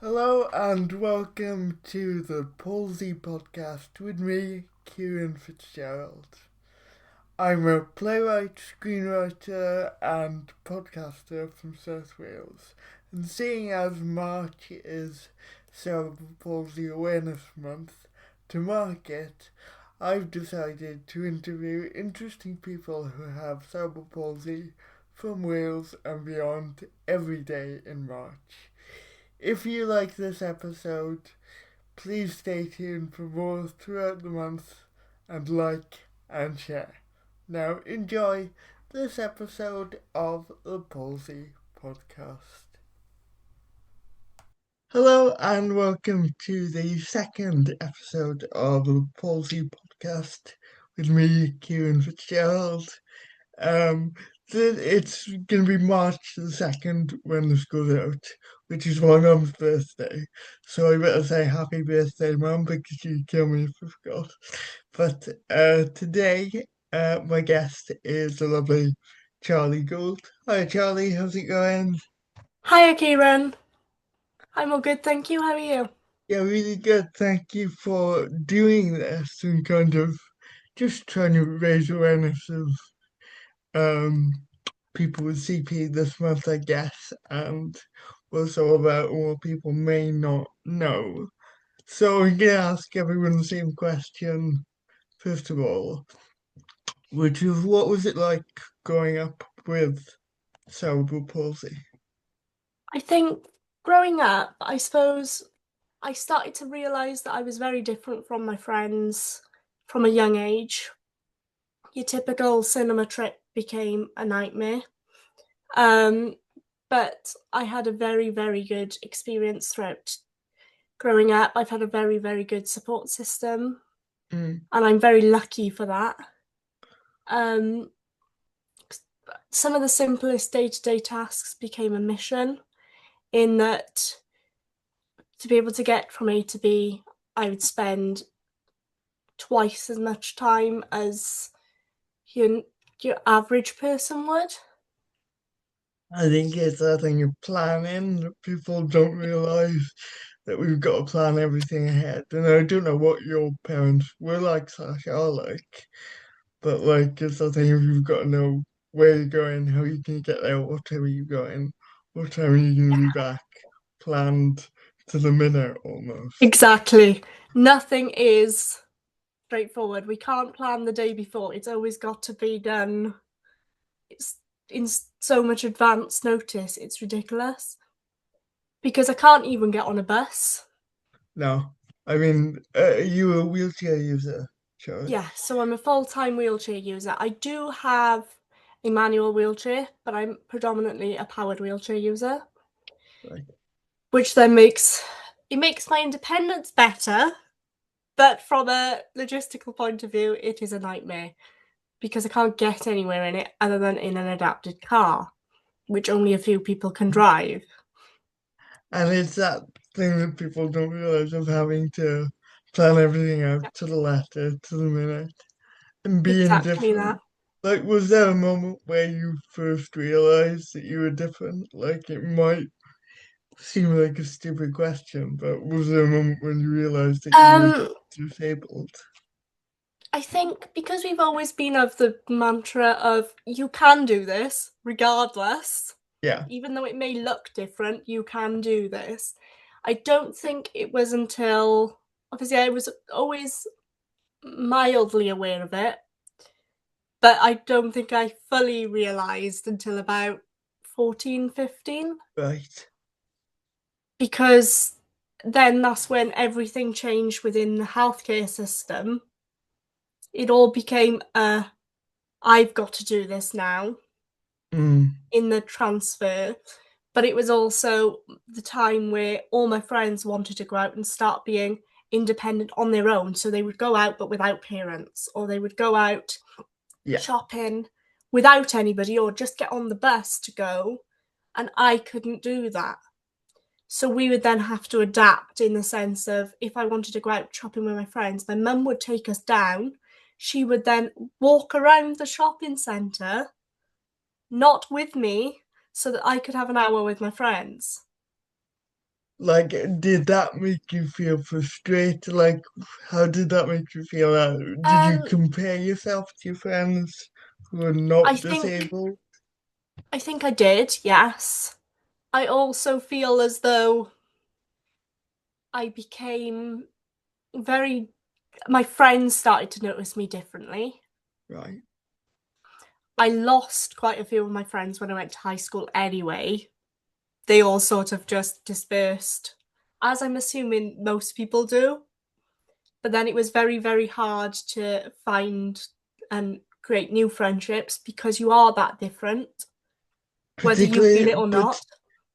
Hello and welcome to the Palsy Podcast with me, Ciaran Fitzgerald. I'm a playwright, screenwriter and podcaster from South Wales, and seeing as March is Cerebral Palsy Awareness Month, to mark it, I've decided to interview interesting people who have cerebral palsy from Wales and beyond every day in March. If you like this episode, please stay tuned for more throughout the month and like and share. Now enjoy this episode of the Palsy Podcast. Hello and welcome to the second episode of the Palsy Podcast with me, Ciaran Fitzgerald. Um, it's going to be March the 2nd when this goes out, which is my mum's birthday. So I better say happy birthday, mum, because you kill me if I forgot. But today, my guest is the lovely Charlie Gould. Hi, Charlie, how's it going? Hiya, Ciaran. I'm all good, thank you. How are you? Yeah, really good. Thank you for doing this and kind of just trying to raise awareness of um people with CP this month, I guess, and also about what people may not know. So I'm gonna ask everyone the same question, first of all, which is what was it like growing up with cerebral palsy? I think growing up, I suppose I started to realise that I was very different from my friends from a young age. Your typical cinema trip became a nightmare. Um, but I had a very, very good experience throughout growing up. I've had a very, very good support system, Mm. and I'm very lucky for that. Um, some of the simplest day-to-day tasks became a mission in that to be able to get from A to B, I would spend twice as much time as your your average person would. I think it's a thing of planning. People don't realise that we've got to plan everything ahead. And I don't know what your parents were like slash are like, but like it's a thing of you've got to know where you're going, how you can get there, what time are you going, what time are you going to be back, planned to the minute almost. Exactly. Nothing is straightforward. We can't plan the day before. It's always got to be done. It's in so much advance notice. It's ridiculous. Because I can't even get on a bus. No, I mean, are you a wheelchair user, Charlie? Yeah, so I'm a full-time wheelchair user. I do have a manual wheelchair, but I'm predominantly a powered wheelchair user, Right. which then makes my independence better, but from a logistical point of view, it is a nightmare because I can't get anywhere in it other than in an adapted car, which only a few people can drive. And it's that thing that people don't realize of having to plan everything out to the letter, to the minute, and being Exactly that. different. Like, was there a moment where you first realized that you were different? Like, it might seem like a stupid question, but was there a moment when you realized that you were Um, disabled? I think because we've always been of the mantra of you can do this regardless, Yeah. even though it may look different, you can do this. I don't think it was until obviously I was always mildly aware of it, but I don't think I fully realised until about 14, 15, Right. because then that's when everything changed within the healthcare system. It all became I've got to do this now Mm. in the transfer. But it was also the time where all my friends wanted to go out and start being independent on their own. So they would go out but without parents, or they would go out Yeah. shopping without anybody, or just get on the bus to go. And I couldn't do that. So we would then have to adapt in the sense of if I wanted to go out shopping with my friends, my mum would take us down. She would then walk around the shopping centre, not with me, so that I could have an hour with my friends. Like, did that make you feel frustrated? Like, how did that make you feel? Did you Um, compare yourself to your friends who are I not think disabled? I think I did, yes. I also feel as though I became very my friends started to notice me differently. Right. I lost quite a few of my friends when I went to high school anyway. They all sort of just dispersed, as I'm assuming most people do. But then it was very, very hard to find and create new friendships because you are that different, whether you feel Particularly, it or but not.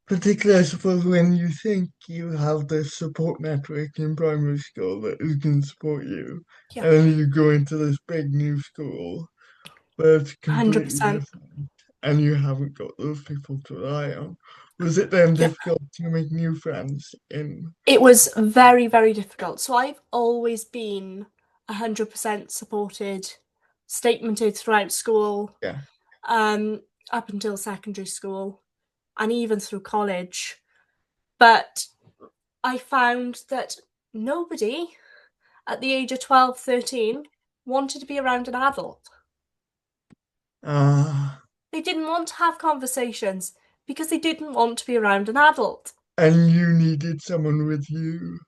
particularly, I suppose, when you think you have this support network in primary school that who can support you, Yeah, and then you go into this big new school where it's completely 100%. different, and you haven't got those people to rely on. Was it then Yeah. difficult to make new friends in? It was very, very difficult. So I've always been 100% supported, statemented throughout school, Yeah. um, up until secondary school, and even through college. But I found that nobody at the age of 12, 13 wanted to be around an adult. Uh, They didn't want to have conversations because they didn't want to be around an adult. and you needed someone with you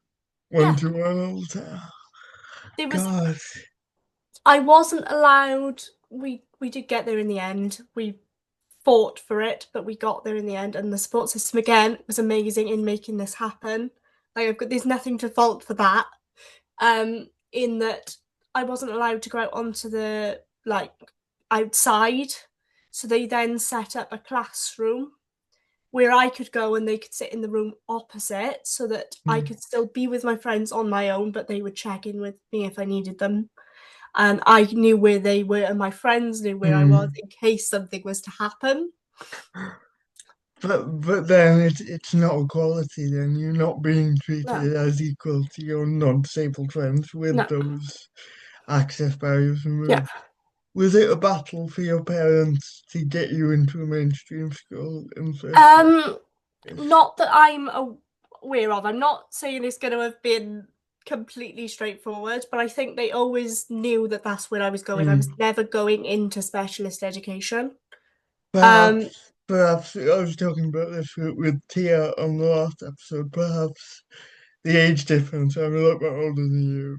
one Yeah, to one all the time. there was God. I wasn't allowed. We did get there in the end. We fought for it, but we got there in the end. And the support system again was amazing in making this happen. Like there's nothing to fault for that. In that I wasn't allowed to go out onto the like outside, so they then set up a classroom where I could go and they could sit in the room opposite, so that I Mm. could still be with my friends on my own, but they would check in with me if I needed them, and I knew where they were, and my friends knew where I was Mm. in case something was to happen. But then it's not equality then. You're not being No, treated as equal to your non-disabled friends with no, those access barriers yeah. removed. Was it a battle for your parents to get you into a mainstream school in the first Um, place? Not that I'm aware of. I'm not saying it's going to have been completely straightforward, but I think they always knew that that's where I was going. I was Mm. never going into specialist education. Um, Perhaps I was talking about this with Tia on the last episode. Perhaps the age difference. I'm a lot bit older than you.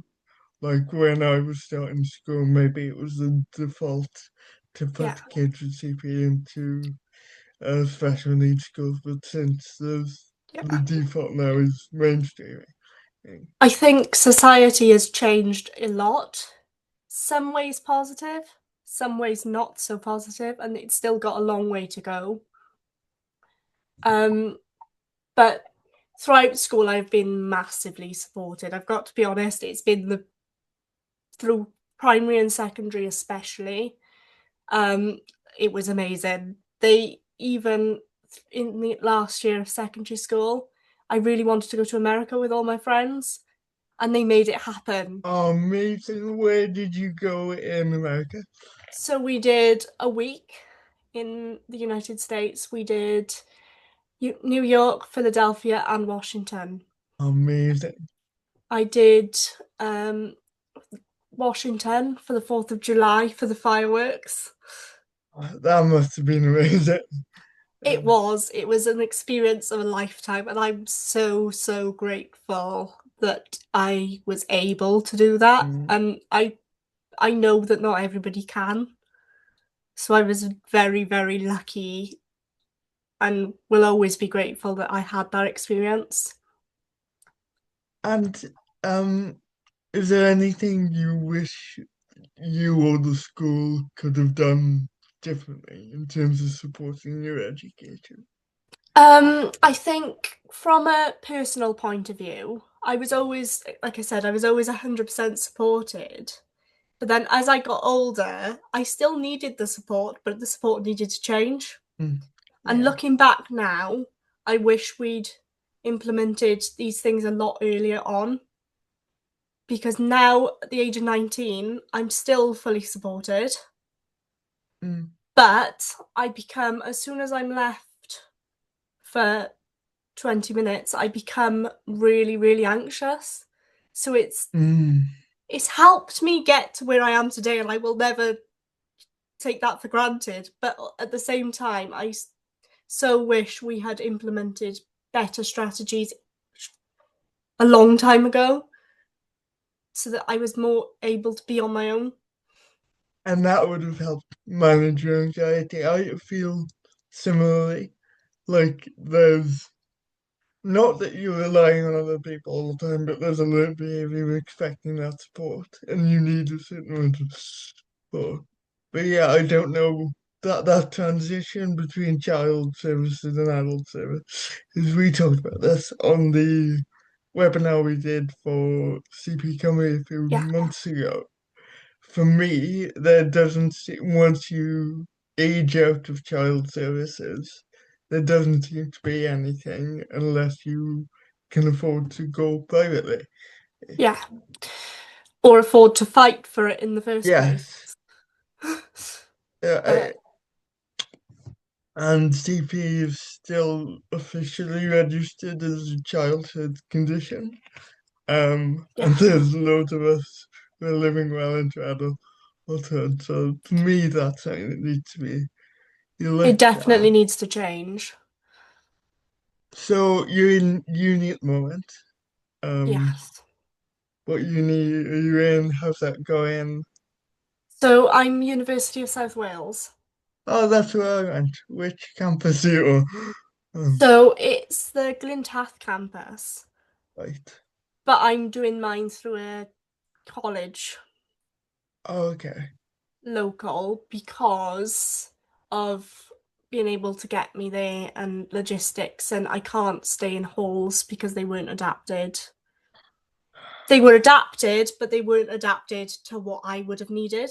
Like when I was starting school, maybe it was the default to yeah, put kids with CP into special needs schools, but since there's the yeah. default now is mainstreaming. I think society has changed a lot. Some ways positive, some ways not so positive, and it's still got a long way to go. Um, but throughout school, I've been massively supported. I've got to be honest, it's been the through primary and secondary, especially. Um, it was amazing. They even in the last year of secondary school, I really wanted to go to America with all my friends, and they made it happen. Amazing. Where did you go in America? So we did a week in the United States. We did New York, Philadelphia, and Washington. Amazing. I did um, Washington for the 4th of July for the fireworks. That must have been amazing. It was an experience of a lifetime, and I'm so, so grateful that I was able to do that. Mm. And I know that not everybody can. So I was very, very lucky and will always be grateful that I had that experience. And um, is there anything you wish you or the school could have done differently in terms of supporting your education? I think from a personal point of view, I was always, like I said, I was always 100% supported. But then as I got older, I still needed the support, but the support needed to change. Mm. And Yeah. looking back now, I wish we'd implemented these things a lot earlier on, because now at the age of 19, I'm still fully supported. Mm. But I become, as soon as I'm left for 20 minutes, I become really, really anxious. So it's helped me get to where I am today, and I will never take that for granted. But at the same time, I so wish we had implemented better strategies a long time ago so that I was more able to be on my own. And that would have helped manage your anxiety. I feel similarly. Like there's not that you're relying on other people all the time, but there's a learned behavior expecting that support, and you need a certain amount of support. But yeah, I don't know that transition between child services and adult service. Because we talked about this on the webinar we did for CP Company a few Yeah. months ago. For me, there doesn't seem, once you age out of child services, there doesn't seem to be anything unless you can afford to go privately. Yeah. Or afford to fight for it in the first place. Yes. Yeah, But and CP is still officially registered as a childhood condition. yeah, And there's loads of us who are living well into adulthood. So to me, that's something that needs to be it looked at. definitely needs to change. So you're in uni at the moment. Um, Yes. what uni are you in? How's that going? So I'm University of South Wales. Oh, that's where I went. Which campus are you on? So it's the Glintath campus, Right. but I'm doing mine through a college Oh, okay. local because of being able to get me there and logistics, and I can't stay in halls because they weren't adapted. They were adapted, but they weren't adapted to what I would have needed.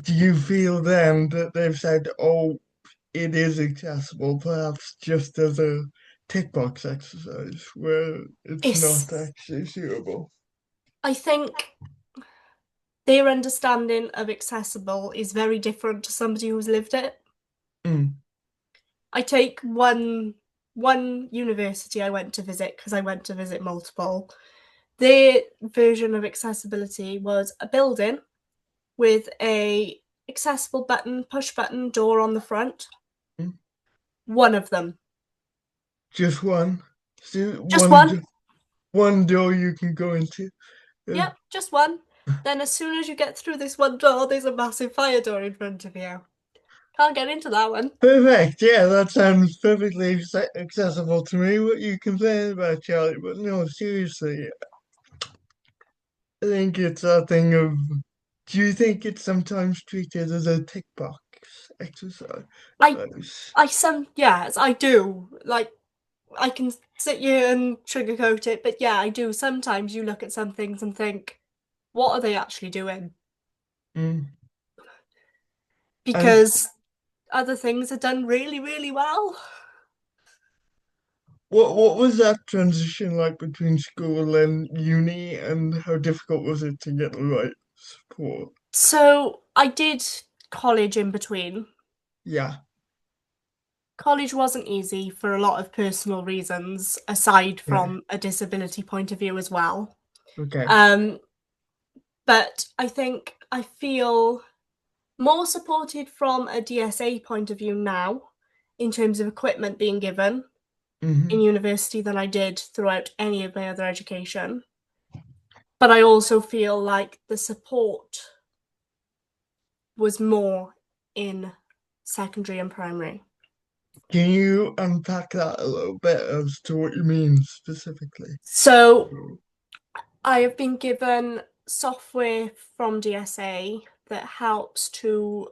Do you feel then that they've said, oh, it is accessible, perhaps just as a tick box exercise where it's not It's, actually suitable? I think their understanding of accessible is very different to somebody who's lived it. Mm. I take one university I went to visit because I went to visit multiple. Their version of accessibility was a building with a accessible button, push button door on the front. Mm. One of them. Just one. So Just one. one door you can go into. Yep, just one. Then as soon as you get through this one door, there's a massive fire door in front of you. Can't get into that one. Perfect. Yeah, that sounds perfectly accessible to me. What you complain about, Charlie? But no, seriously, I think it's a thing of. Do you think it's sometimes treated as a tick box exercise? I yes, I do. Like I can sit here and sugarcoat it, but yeah, I do. Sometimes you look at some things and think, what are they actually doing? Mm. And Because other things are done really, really well. what was that transition like between school and uni, and how difficult was it to get the right support? So I did college in between. Yeah. College wasn't easy for a lot of personal reasons, aside Yeah. from a disability point of view as well. Okay. Um, but I think I feel more supported from a DSA point of view now in terms of equipment being given in Hmm. university than I did throughout any of my other education. But I also feel like the support was more in secondary and primary. Can you unpack that a little bit as to what you mean specifically? So I have been given software from DSA that helps to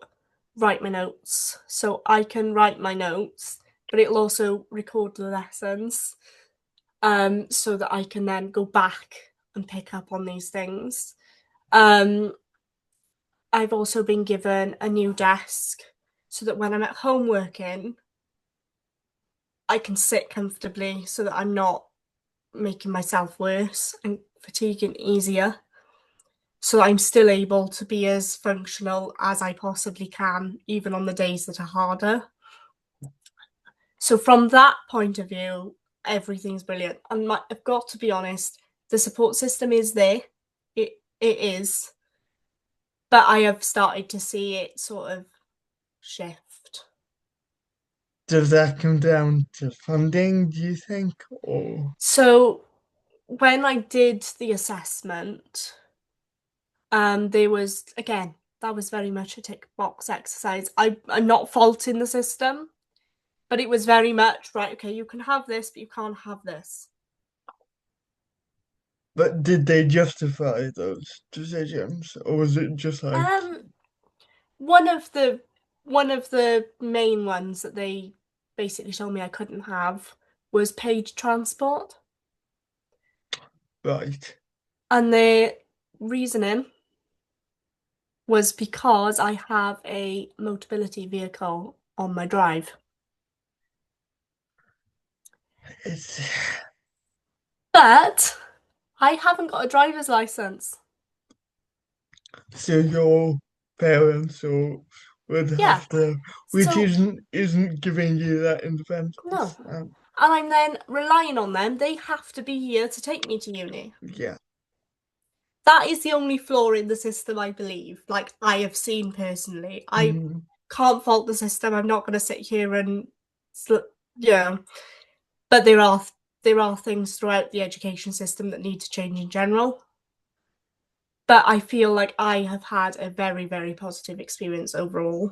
write my notes. So I can write my notes, but it'll also record the lessons so that I can then go back and pick up on these things. Um, I've also been given a new desk so that when I'm at home working, I can sit comfortably so that I'm not making myself worse and fatiguing easier. So I'm still able to be as functional as I possibly can, even on the days that are harder. So from that point of view, everything's brilliant. And I've got to be honest, the support system is there. It is. But I have started to see it sort of shift. Does that come down to funding, do you think? Or So when I did the assessment, there was again, that was very much a tick box exercise. I'm not faulting the system, but it was very much right, okay, you can have this, but you can't have this. but did they justify those decisions? Or was it just like One of the main ones that they basically told me I couldn't have was paid transport. right? And the reasoning was because I have a mobility vehicle on my drive. It's But I haven't got a driver's license. so your parents or would Yeah. have to, which So isn't giving you that no. independence. And I'm then relying on them. They have to be here to take me to uni. Yeah. That is the only flaw in the system, I believe. Like I have seen personally. I Mm. can't fault the system. I'm not going to sit here and, yeah. But there are things throughout the education system that need to change in general. But I feel like I have had a very, very positive experience overall.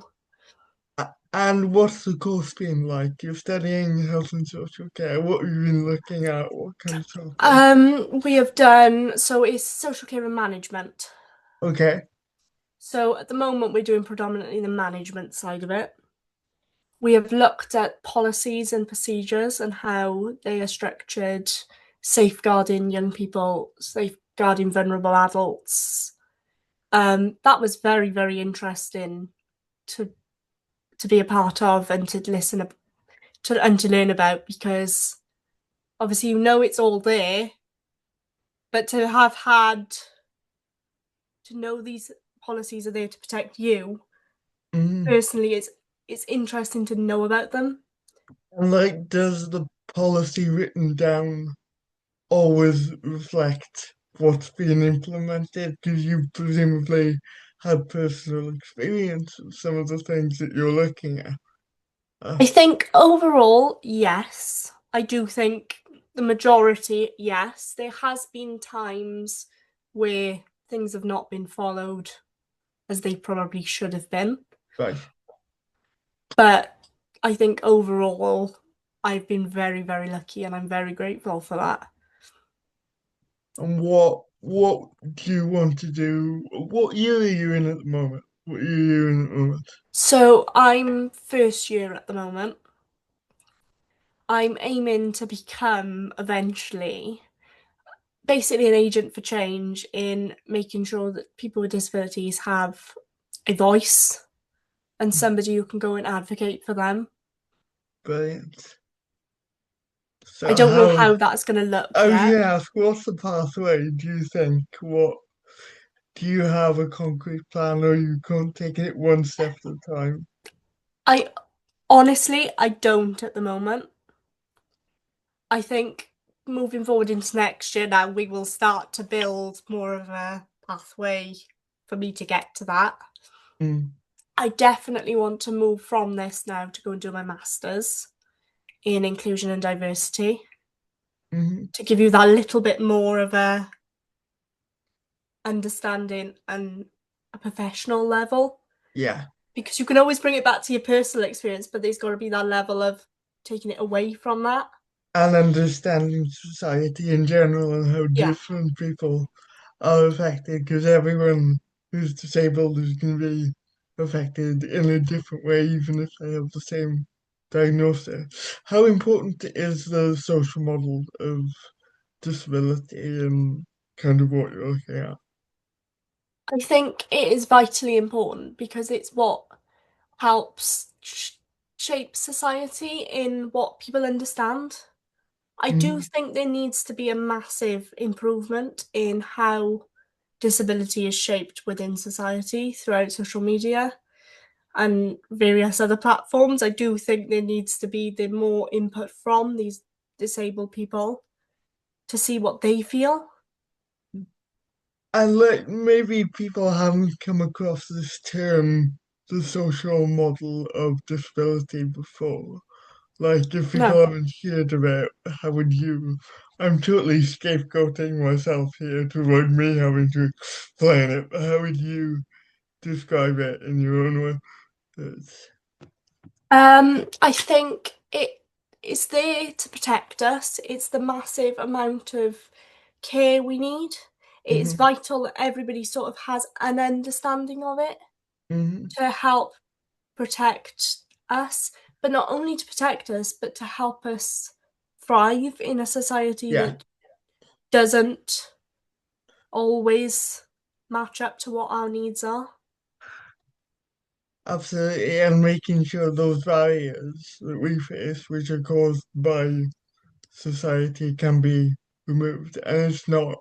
And what's the course been like? You're studying health and social care. What have you been looking at? What kind of topic? We have done so it's social care and management. Okay. So at the moment we're doing predominantly the management side of it. We have looked at policies and procedures and how they are structured, safeguarding young people, safeguarding vulnerable adults. That was very, very interesting to to be a part of and to listen to learn about, because obviously it's all there, but to have had to know these policies are there to protect you Mm. personally, it's interesting to know about them. And like, does the policy written down always reflect what's being implemented? Because you presumably had personal experience with some of the things that you're looking at. I think overall, yes. I do think the majority, yes. There has been times where things have not been followed as they probably should have been. Right. But I think overall, I've been very, very lucky and I'm very grateful for that. And what do you want to do? What year are you in at the moment? What year are you in at the moment? So I'm first year at the moment. I'm aiming to become eventually basically an agent for change in making sure that people with disabilities have a voice and somebody who can go and advocate for them. Brilliant. I So don't know how, how that's going to look I was yet. gonna ask, what's the pathway, do you think? What do you have a concrete plan, or you can't take it one step at a time? I honestly, I don't at the moment. I think moving forward into next year now, we will start to build more of a pathway for me to get to that. Mm. I definitely want to move from this now to go and do my master's in inclusion and diversity Hmm. to give you that little bit more of a understanding and a professional level, Yeah. because you can always bring it back to your personal experience, but there's got to be that level of taking it away from that. And understanding society in general and how Yeah, different people are affected, because everyone who's disabled is going to be affected in a different way, even if they have the same diagnosis. How important is the social model of disability and kind of what you're looking at? I think it is vitally important because it's what helps shape society in what people understand. I do Mm. think there needs to be a massive improvement in how disability is shaped within society throughout social media. and various other platforms. I do think there needs to be the more input from these disabled people to see what they feel. And like maybe people haven't come across this term, the social model of disability before. Like if people No. haven't heard about how would you I'm totally scapegoating myself here to avoid me having to explain it, but how would you describe it in your own words? I think it is there to protect us. It's the massive amount of care we need. It's Mm-hmm. vital that everybody sort of has an understanding of it Mm-hmm. to help protect us, but not only to protect us, but to help us thrive in a society Yeah, that doesn't always match up to what our needs are. absolutely. And making sure those barriers that we face, which are caused by society, can be removed. And it's not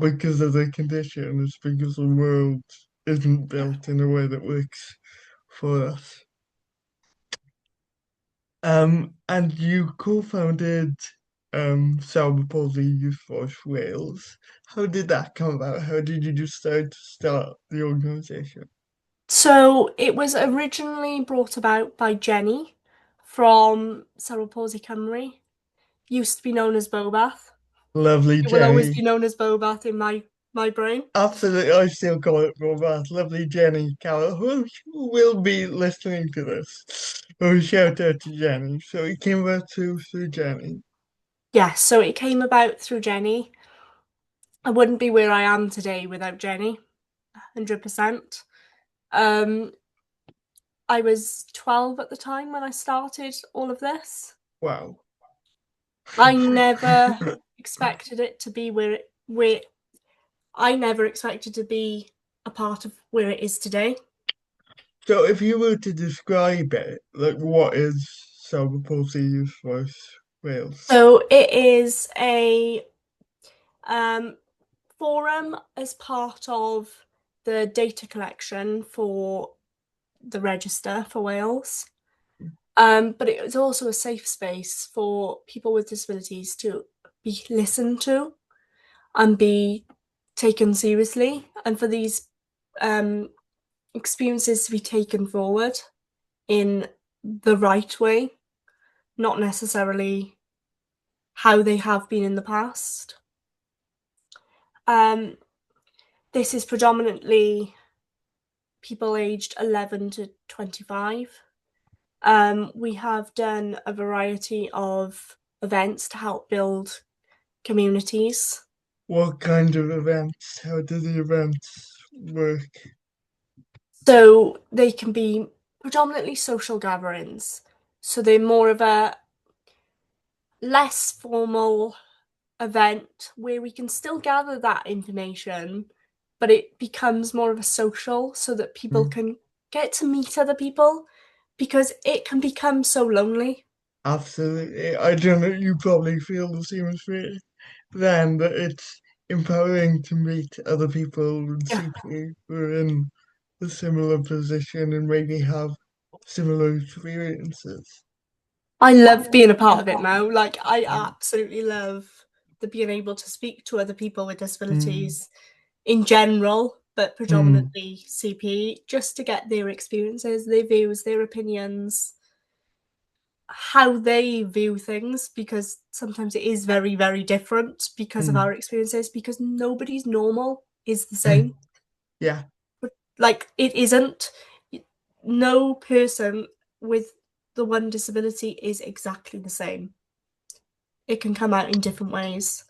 because of the condition, it's because the world isn't built in a way that works for us. And you co-founded Cerebral Palsy Youth Voice Wales. How did that come about? How did you decide to start the organisation? So it was originally brought about by Jenny from Cerebral Palsy Cymru. Used to be known as Bobath. Lovely It will always Jenny. be known as Bobath in my brain. Absolutely, I still call it Robot. Lovely Jenny Carroll, who will be listening to this. Oh, shout out to Jenny. So it came about through Jenny. Yes, so it came about through Jenny. I wouldn't be where I am today without Jenny, 100%. Um, I was 12 at the time when I started all of this. Wow. I never expected it to be where I never expected to be a part of where it is today. So if you were to describe it, like what is Cerebral Palsy Youth Voice Wales? So it is a um, forum as part of the data collection for the register for Wales. But it was also a safe space for people with disabilities to be listened to and be taken seriously, and for these um, experiences to be taken forward in the right way, not necessarily how they have been in the past. Um, this is predominantly people aged 11 to 25. We have done a variety of events to help build communities. What kind of events? How do the events work? So they can be predominantly social gatherings. So they're more of a less formal event where we can still gather that information, but it becomes more of a social so that people Mm, can get to meet other people because it can become so lonely. absolutely. I don't know, you probably feel the same as me then, that it's empowering to meet other people and Yeah. see people who are in a similar position and maybe have similar experiences. I love being a part of it now. Like, I absolutely love the being able to speak to other people with Mm, disabilities in general, but mm, predominantly CP, just to get their experiences, their views, their opinions, how they view things, because sometimes it is very, very different because of mm, our experiences, because nobody's normal is the mm. same. Yeah, Like, it isn't. No person with the one disability is exactly the same. It can come out in different ways.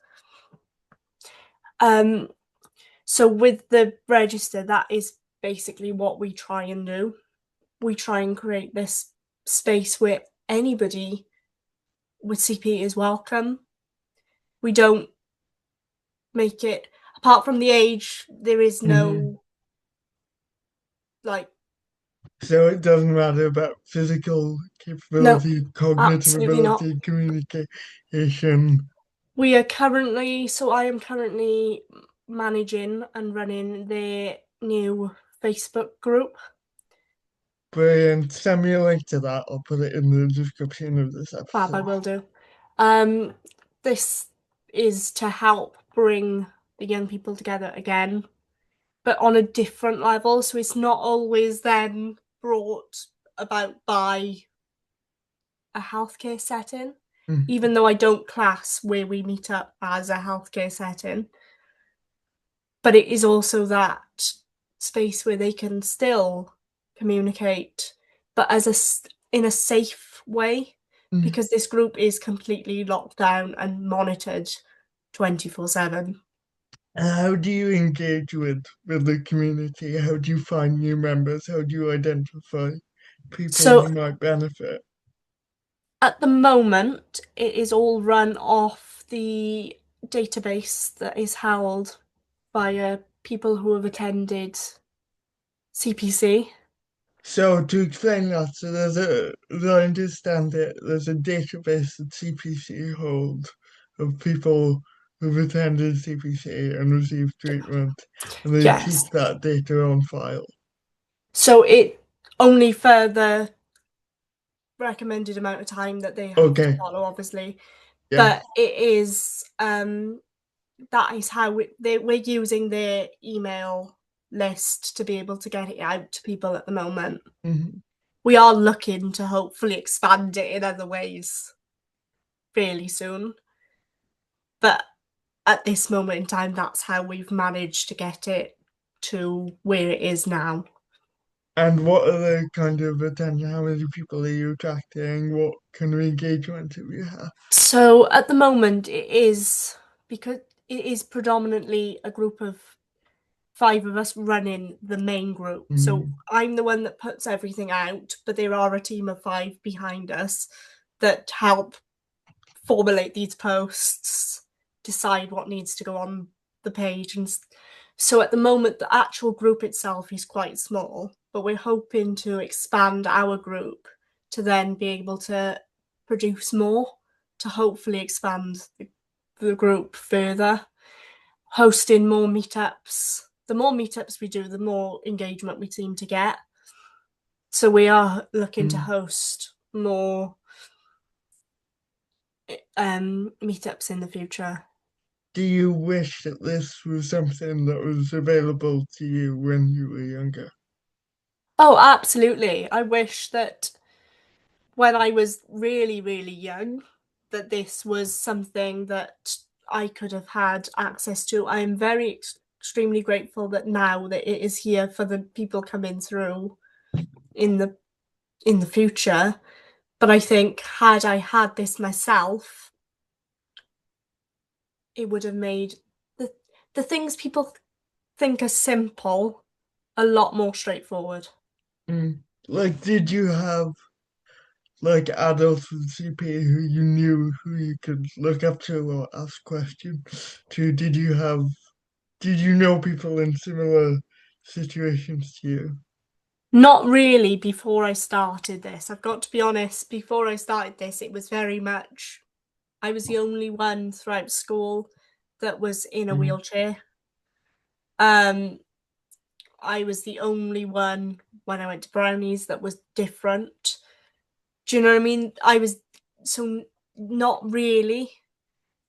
Um, so with the register, that is basically what we try and do. We try and create this space where anybody with CP is welcome. We don't make it, apart from the age, there is mhm. no like, So it doesn't matter about physical no, capability, cognitive absolutely not. ability, communication. We are currently, so I am currently managing and running their new Facebook group. Brilliant. Send me a link to that. I'll put it in the description of this Fab, I episode. will do. Um, this is to help bring the young people together again, but on a different level. So it's not always then brought about by a healthcare setting, Mm. even though I don't class where we meet up as a healthcare setting. But it is also that space where they can still communicate, but in a safe way, Mm. because this group is completely locked down and monitored 24/7. And how do you engage with the community? How do you find new members? How do you identify people So who might benefit? at the moment, it is all run off the database that is held by people who have attended CPC. So to explain that, so as I understand it, there's a database that CPC holds of people who've attended CPC and received treatment, and they keep Yes. that data on file. So it only for the recommended amount of time that they have to Okay, follow, obviously. yeah. But it is that is how we're using their email list to be able to get it out to people at the moment. Mhm. We are looking to hopefully expand it in other ways fairly soon. But at this moment in time, that's how we've managed to get it to where it is now. And what are the kind of attention? How many people are you attracting? What kind of engagement do you have? So at the moment, it is because it is predominantly a group of five of us running the main group. So Mm. I'm the one that puts everything out, but there are a team of five behind us that help formulate these posts, decide what needs to go on the page. And so at the moment, the actual group itself is quite small, but we're hoping to expand our group to then be able to produce more, to hopefully expand the group further, hosting more meetups. The more meetups we do, the more engagement we seem to get. So we are looking to Mm. host more meetups in the future. Do you wish that this was something that was available to you when you were younger? Oh, absolutely. I wish that when I was really, really young, that this was something that I could have had access to. I am very extremely grateful that now that it is here for the people coming through in the future. But I think had I had this myself, it would have made the the things people think are simple a lot more straightforward. Mm. Like, did you have like adults with CP who you knew who you could look up to or ask questions to? Did you know people in similar situations to you? Not really before I started this. I've got to be honest, before I started this, it was very much I was the only one throughout school that was in a Mm. wheelchair. Um, I was the only one when I went to Brownies that was different. Do you know what I mean? I was so not really.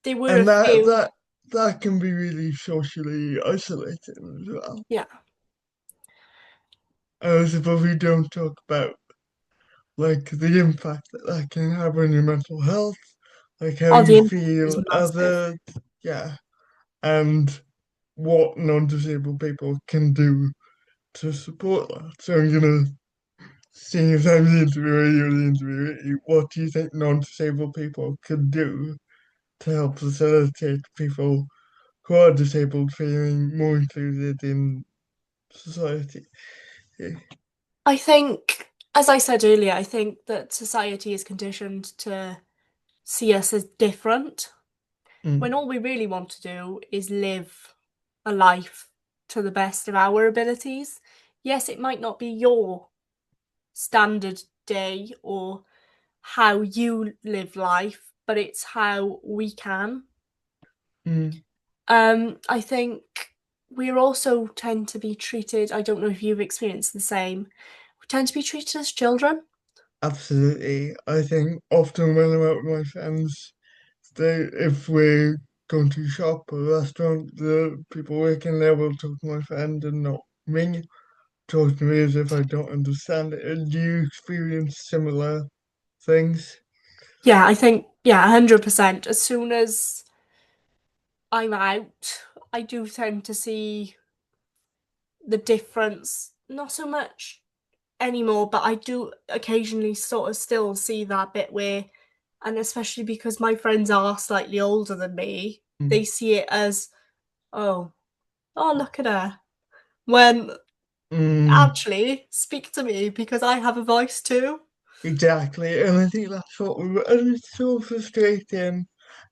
There were a And few. that can be really socially isolating as well. Yeah. I suppose we don't talk about like the impact that that can have on your mental health, like how Oh, you the impact is feel as massive. yeah, and what non-disabled people can do to support that. So I'm gonna, seeing as I'm the interviewer, you're the interviewer, what do you think non-disabled people could do to help facilitate people who are disabled feeling more included in society? Yeah. I think, as I said earlier, I think that society is conditioned to see us as different Mm. when all we really want to do is live a life to the best of our abilities. Yes, it might not be your standard day or how you live life, but it's how we can. Mm. I think we also tend to be treated, I don't know if you've experienced the same, we tend to be treated as children. Absolutely. I think often when I'm out with my friends, if we're going to shop or restaurant, the people working there will talk to my friend and not me. Talk to me as if I don't understand it. And do you experience similar things? Yeah, I think, yeah, 100%. As soon as I'm out, I do tend to see the difference. Not so much anymore, but I do occasionally sort of still see that bit where, and especially because my friends are slightly older than me, Mm. they see it as, oh, oh, look at her. When Mm, actually, speak to me because I have a voice too. exactly. And I think that's and it's so frustrating.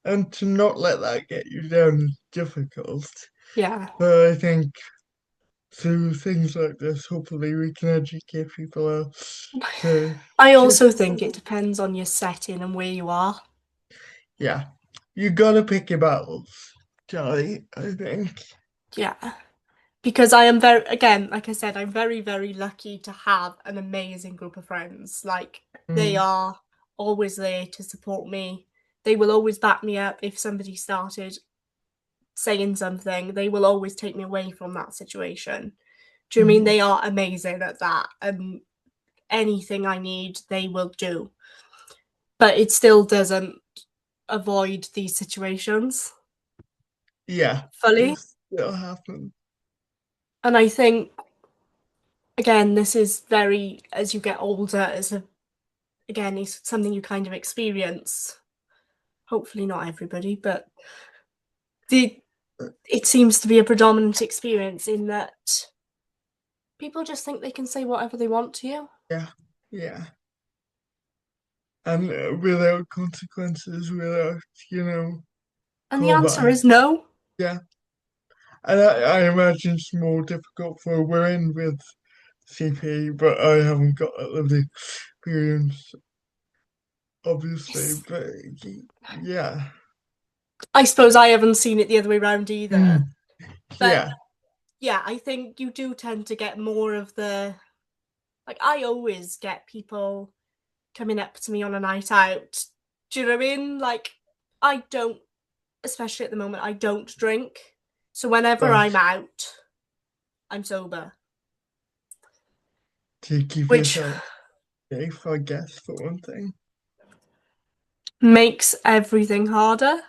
And to not let that get you down is difficult. Yeah. But I think through things like this, hopefully we can educate people to I just, also think it depends on your setting and where you are. yeah, you gotta pick your battles, Charlie, I think. Yeah. Because I am very, again, like I said, I'm very, very lucky to have an amazing group of friends. Like, they Mm, are always there to support me. They will always back me up if somebody started saying something. They will always take me away from that situation. Do you mean mm, they are amazing at that? And anything I need, they will do. But it still doesn't avoid these situations yeah, fully. it's it'll happen. And I think, again, this is very, as you get older, again, it's something you kind of experience. Hopefully, not everybody, but the it seems to be a predominant experience in that people just think they can say whatever they want to you. Yeah, yeah. And without consequences, without, And the answer callback. is no. Yeah. And I imagine it's more difficult for women with CP, but I haven't got that lived experience, obviously. But yeah. I suppose I haven't seen it the other way around either. Mm, But yeah. yeah, I think you do tend to get more of the, like, I always get people coming up to me on a night out. Do you know what I mean? Like, I don't, especially at the moment, I don't drink. So whenever Right. I'm out, I'm sober, To keep which yourself safe, I guess, for one thing. makes everything harder.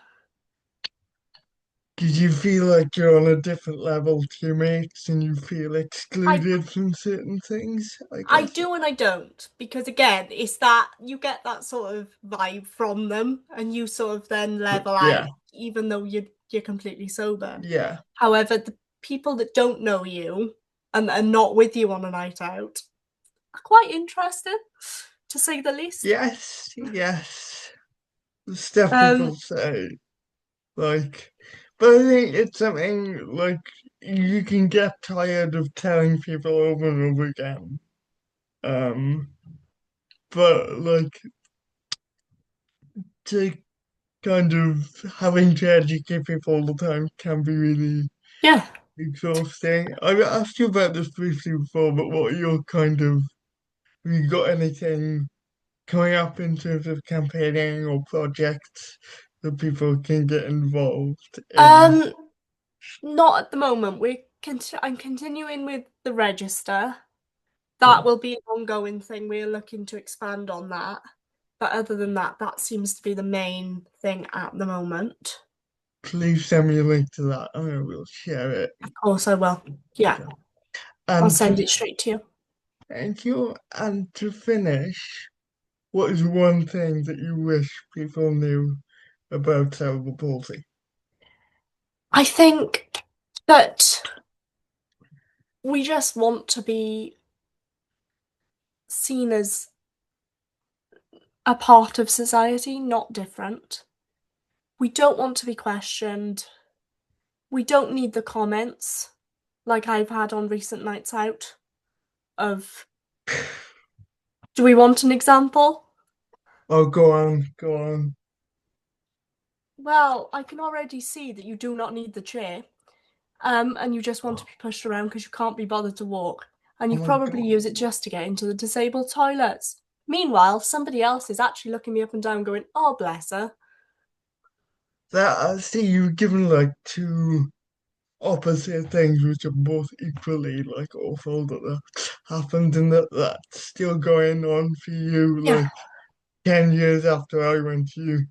Did you feel like you're on a different level to your mates and you feel I excluded from certain things? I I guess. do and I don't because again, it's that you get that sort of vibe from them, and you sort of then level out, Yeah. even though you're completely sober. Yeah. However, the people that don't know you and are not with you on a night out are quite interesting, to say the least. Yes. Yes. The stuff Um, people say. Like, but I think it's something like you can get tired of telling people over and over again. Um, but like to kind of having to educate people all the time can be really yeah. exhausting. I've asked you about this briefly before, but what are your have you got anything coming up in terms of campaigning or projects that people can get involved in? Um, Not at the moment. I'm continuing with the register. That Cool. will be an ongoing thing. We're looking to expand on that. But other than that, that seems to be the main thing at the moment. Please send me a link to that and I will share it. Of course, I will. Yeah, I'll And send it straight to you. thank you. And to finish, what is one thing that you wish people knew about cerebral palsy? I think that we just want to be seen as a part of society, not different. We don't want to be questioned. We don't need the comments like I've had on recent nights out of, do we want an example? Oh, go on, go on. Well, I can already see that you do not need the chair, and you just want to be pushed around because you can't be bothered to walk. and Oh you my probably god. use it just to get into the disabled toilets. Meanwhile, somebody else is actually looking me up and down going, oh, bless her. That I see you've given like two opposite things which are both equally like awful that happened and that's still going on for you Yeah, like 10 years after I went to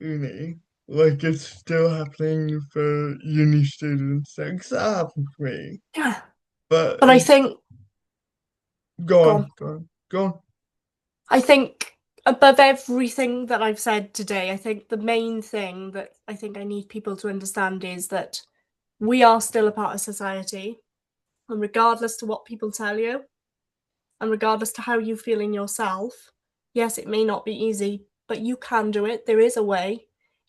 uni. Like it's still happening for uni students. Like that happened for me. yeah. But But I it's think, go go on, on. go on, go on. I think above everything that I've said today, I think the main thing that I think I need people to understand is that we are still a part of society. And regardless to what people tell you, and regardless to how you feel in yourself, yes, it may not be easy, but you can do it. There is a way.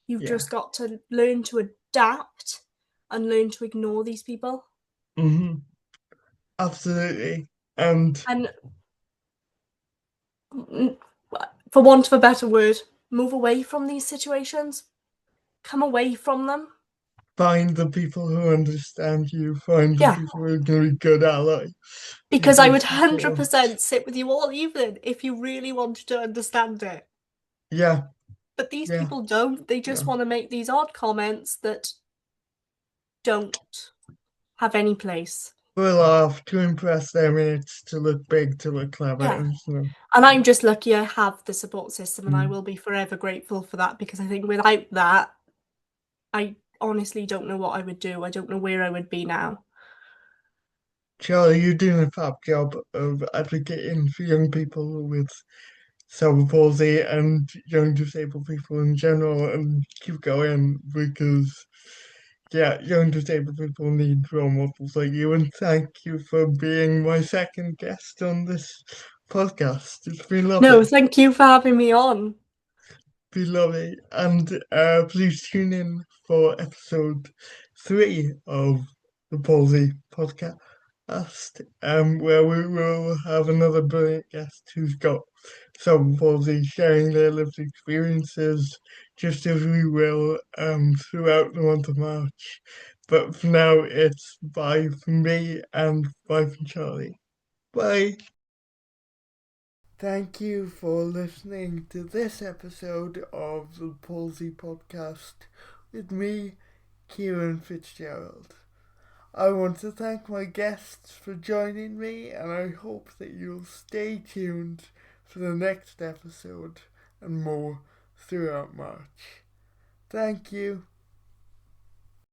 You've Yeah. just got to learn to adapt and learn to ignore these people. Mm-hmm. Absolutely. And And for want of a better word, move away from these situations, come away from them. find the people who understand you, find the Yeah, people who are going to be good allies, be because I good would support. 100% sit with you all evening if you really wanted to understand it. Yeah, But these yeah, people don't. They just no. want to make these odd comments that don't have any place. We laugh to impress them, it's to look big, to look clever, Yeah. and so, And I'm just lucky I have the support system, and I mm. will be forever grateful for that because I think without that, I honestly don't know what I would do. I don't know where I would be now. Charlie, you're doing a fab job of advocating for young people with cerebral palsy and young disabled people in general, and keep going because yeah, young disabled people need role models like you, and thank you for being my second guest on this podcast. It's been No, lovely. thank you for having me on. Be lovely. And please tune in for episode 3 of the Palsy Podcast, where we will have another brilliant guest who's got cerebral palsy sharing their lived experiences, just as we will throughout the month of March. But for now, it's bye from me and bye from Charlie. Bye. Thank you for listening to this episode of the Palsy Podcast with me, Ciaran Fitzgerald. I want to thank my guests for joining me, and I hope that you'll stay tuned for the next episode and more throughout March. Thank you.